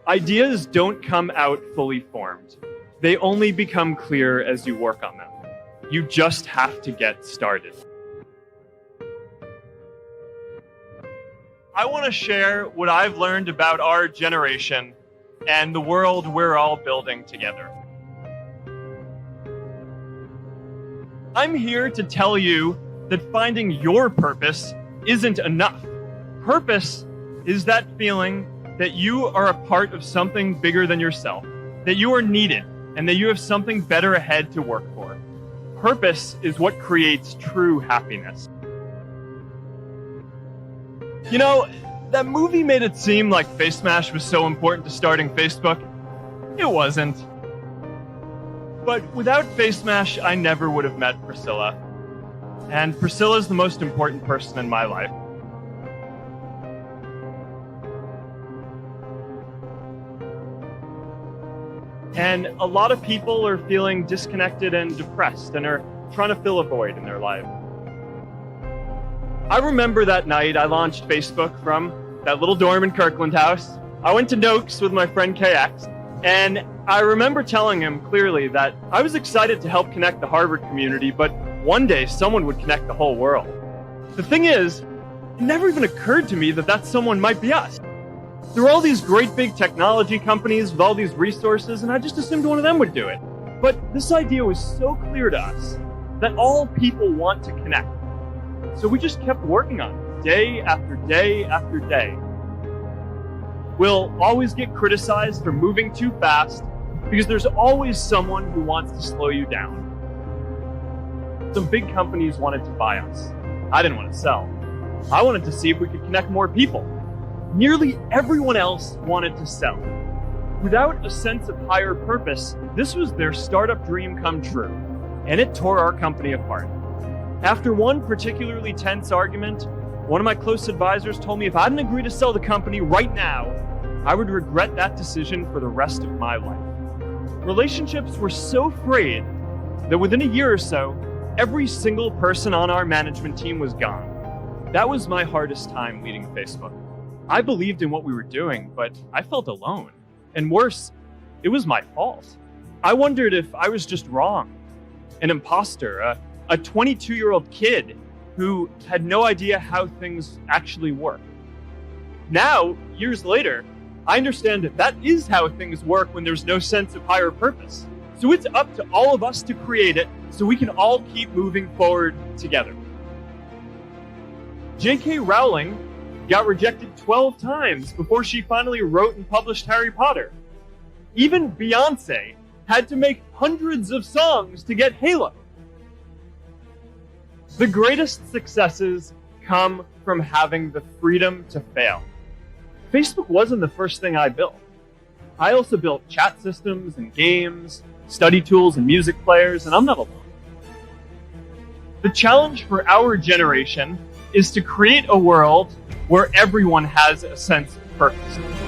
Ideas don't come out fully formed. They only become clear as you work on them. You just have to get started. I want to share what I've learned about our generation and the world we're all building together. I'm here to tell you that finding your purpose isn't enough. Purpose is that feeling that you are a part of something bigger than yourself, that you are needed, and that you have something better ahead to work for. Purpose is what creates true happiness. You know, that movie made it seem like Face Smash was so important to starting Facebook. It wasn't. But without Face Smash, I never would have met Priscilla. And Priscilla's the most important person in my life. And a lot of people are feeling disconnected and depressed and are trying to fill a void in their life. I remember that night I launched Facebook from that little dorm in Kirkland House. I went to Noakes with my friend KX, and I remember telling him clearly that I was excited to help connect the Harvard community, but one day someone would connect the whole world. The thing is, it never even occurred to me that that someone might be us. There were all these great big technology companies with all these resources, and I just assumed one of them would do it. But this idea was so clear to us that all people want to connect. So we just kept working on it, day after day after day. We'll always get criticized for moving too fast because there's always someone who wants to slow you down. Some big companies wanted to buy us. I didn't want to sell. I wanted to see if we could connect more people. Nearly everyone else wanted to sell. Without a sense of higher purpose, this was their startup dream come true, and it tore our company apart. After one particularly tense argument, one of my close advisors told me if I didn't agree to sell the company right now, I would regret that decision for the rest of my life. Relationships were so frayed that within a year or so, every single person on our management team was gone. That was my hardest time leading Facebook. I believed in what we were doing, but I felt alone. And worse, it was my fault. I wondered if I was just wrong. An imposter, a 22-year-old kid who had no idea how things actually work. Now, years later, I understand that is how things work when there's no sense of higher purpose. So it's up to all of us to create it so we can all keep moving forward together. J.K. Rowling got rejected 12 times before she finally wrote and published Harry Potter. Even Beyoncé had to make hundreds of songs to get Halo. The greatest successes come from having the freedom to fail. Facebook wasn't the first thing I built. I also built chat systems and games, study tools and music players, and I'm not alone. The challenge for our generation is to create a world where everyone has a sense of purpose.